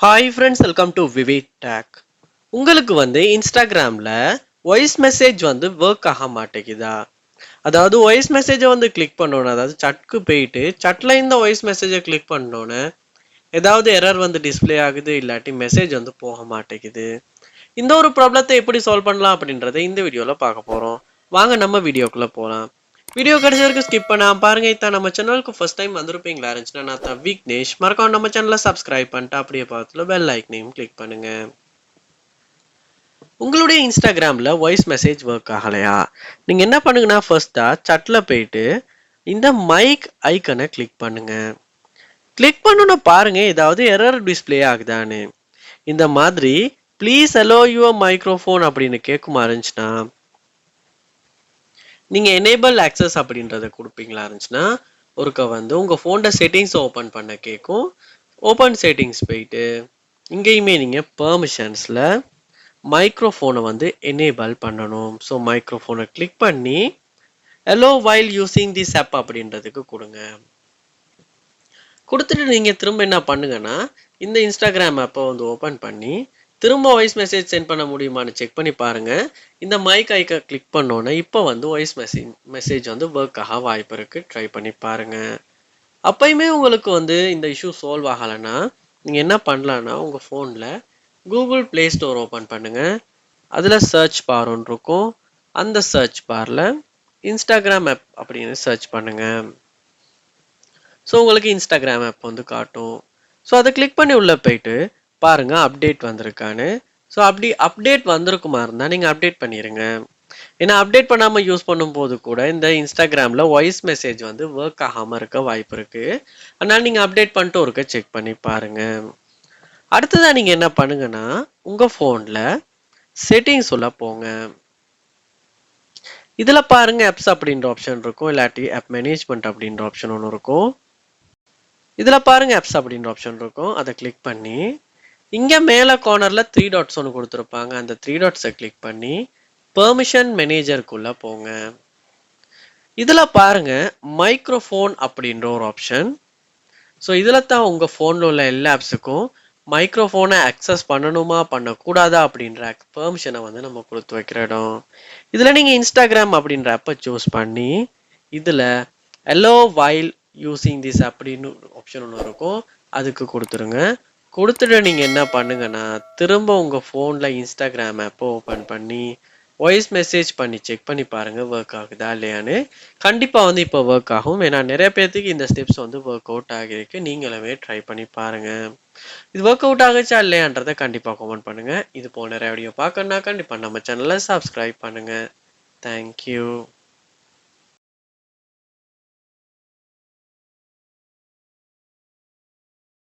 Hi friends, welcome to Vivek take. உங்களுக்கு இன்ஸ்டாகிராமில் voice message work ஆக மாட்டேங்குதா? அதாவது வாய்ஸ் மெசேஜை கிளிக் பண்ணோன்னு, அதாவது சட்க்கு போயிட்டு சட்டில் இந்த வாய்ஸ் மெசேஜை கிளிக் பண்ணோன்னு ஏதாவது எரர் டிஸ்பிளே ஆகுது, இல்லாட்டி மெசேஜ் போக மாட்டேங்குது. இந்த ஒரு ப்ராப்ளத்தை எப்படி சால்வ் பண்ணலாம் அப்படின்றத இந்த வீடியோவில் பார்க்க போகிறோம். வாங்க நம்ம வீடியோக்குள்ளே போகலாம். வீடியோ கடைசி வரைக்கும் ஸ்கிப் பண்ணாம பாருங்க. இதான் நம்ம சேனலுக்கு ஃபர்ஸ்ட் டைம் வந்திருப்பீங்களா இருந்துச்சுன்னா, நான் தான் விக்னேஷ். மறக்காம நம்ம சேனலை சப்ஸ்கிரைப் பண்ணிட்டு அப்படியே பார்த்துல பெல் ஐக்கனையும் கிளிக் பண்ணுங்க. உங்களுடைய இன்ஸ்டாகிராமில் வாய்ஸ் மெசேஜ் ஒர்க் ஆகலையா? நீங்கள் என்ன பண்ணுங்கன்னா, ஃபர்ஸ்ட்டாக சட்டில் போயிட்டு இந்த மைக் ஐக்கனை கிளிக் பண்ணுங்க. கிளிக் பண்ணணும்னா பாருங்க ஏதாவது எரர் டிஸ்பிளே ஆகுதான்னு. இந்த மாதிரி ப்ளீஸ் அலோ யுவர் மைக்ரோஃபோன் அப்படின்னு கேட்குமா இருந்துச்சுன்னா, நீங்கள் எனேபிள் ஆக்சஸ் அப்படின்றத கொடுப்பீங்களா இருந்துச்சுன்னா, ஒருக்க உங்கள் ஃபோனோட செட்டிங்ஸ் ஓப்பன் பண்ண கேட்கும். ஓப்பன் செட்டிங்ஸ் போயிட்டு இங்கேயுமே நீங்கள் பெர்மிஷன்ஸில் மைக்ரோஃபோனை எனேபிள் பண்ணணும். ஸோ மைக்ரோஃபோனை கிளிக் பண்ணி allow while using this app அப்படின்றதுக்கு கொடுங்க. கொடுத்துட்டு நீங்கள் திரும்ப என்ன பண்ணுங்கன்னா, இந்த இன்ஸ்டாகிராம் ஆப்பை ஓப்பன் பண்ணி திரும்ப வாய்ஸ் மெசேஜ் சென்ட் பண்ண முடியுமான்னு செக் பண்ணி பாருங்கள். இந்த மைக் ஐக்கை கிளிக் பண்ணோன்னே இப்போ வாய்ஸ் மெசேஜ் ஒர்க் ஆக வாய்ப்பு இருக்குது. ட்ரை பண்ணி பாருங்கள். அப்பயுமே உங்களுக்கு இந்த இஷ்யூ சால்வ் ஆகலைன்னா நீங்கள் என்ன பண்ணலான்னா, உங்கள் ஃபோனில் கூகுள் ப்ளே ஸ்டோர் ஓப்பன் பண்ணுங்கள். அதில் சர்ச் பார் ஒன்று இருக்கும். அந்த சர்ச் பாரில் இன்ஸ்டாகிராம் ஆப் அப்படின்னு சர்ச் பண்ணுங்கள். ஸோ உங்களுக்கு இன்ஸ்டாகிராம் ஆப் காட்டும். ஸோ அதை கிளிக் பண்ணி உள்ளே போயிட்டு பாருங்கள் அப்டேட் வந்திருக்கான்னு. ஸோ அப்படி அப்டேட் வந்திருக்குமா இருந்தால் நீங்கள் அப்டேட் பண்ணிடுங்க. ஏன்னா அப்டேட் பண்ணாமல் யூஸ் பண்ணும்போது கூட இந்த இன்ஸ்டாகிராமில் வாய்ஸ் மெசேஜ் ஒர்க் ஆகாமல் இருக்க வாய்ப்பு இருக்குது. அதனால் நீங்கள் அப்டேட் பண்ணிட்டு ஒருக்க செக் பண்ணி பாருங்கள். அடுத்ததாக நீங்கள் என்ன பண்ணுங்கன்னா, உங்கள் ஃபோனில் செட்டிங்ஸ் உள்ள போங்க. இதில் பாருங்கள் ஆப்ஸ் அப்படின்ற ஆப்ஷன் இருக்கும், இல்லாட்டி ஆப் மேனேஜ்மெண்ட் அப்படின்ற ஆப்ஷன் ஒன்று இருக்கும். இதில் பாருங்கள் ஆப்ஸ் அப்படின்ற ஆப்ஷன் இருக்கும். அதை கிளிக் பண்ணி இங்கே மேலே கார்னரில் 3 டாட்ஸ் ஒன்று கொடுத்துருப்பாங்க. அந்த 3 டாட்ஸை கிளிக் பண்ணி பெர்மிஷன் மேனேஜருக்குள்ளே போங்க. இதில் பாருங்க மைக்ரோஃபோன் அப்படின்ற ஒரு ஆப்ஷன். ஸோ இதில் தான் உங்கள் ஃபோனில் உள்ள எல்லா ஆப்ஸுக்கும் மைக்ரோஃபோனை அக்சஸ் பண்ணணுமா பண்ணக்கூடாதா அப்படின்ற பெர்மிஷனை நம்ம கொடுத்து வைக்கிற இடம். இதில் நீங்கள் இன்ஸ்டாகிராம் அப்படின்ற ஆப்பை சூஸ் பண்ணி இதில் அலோ வைல் யூஸிங் திஸ் அப்படின்னு ஆப்ஷன் ஒன்று இருக்கும், அதுக்கு கொடுத்துருங்க. கொடுத்துட்டு நீங்கள் என்ன பண்ணுங்கன்னா, திரும்ப உங்கள் ஃபோனில் இன்ஸ்டாகிராம் ஆப்பை ஓப்பன் பண்ணி வாய்ஸ் மெசேஜ் பண்ணி செக் பண்ணி பாருங்கள் ஒர்க் ஆகுதா இல்லையான்னு. கண்டிப்பாக இப்போ ஒர்க் ஆகும். ஏன்னா நிறைய பேர்த்துக்கு இந்த ஸ்டெப்ஸ் ஒர்க் அவுட் ஆகிருக்கு. நீங்களுமே ட்ரை பண்ணி பாருங்கள். இது ஒர்க் அவுட் ஆகுச்சா இல்லையான்றதை கண்டிப்பாக கமெண்ட் பண்ணுங்கள். இது போல் நிறைய வீடியோ பார்க்கணுன்னா கண்டிப்பாக நம்ம சேனலை சப்ஸ்கிரைப் பண்ணுங்கள். தேங்க்யூ.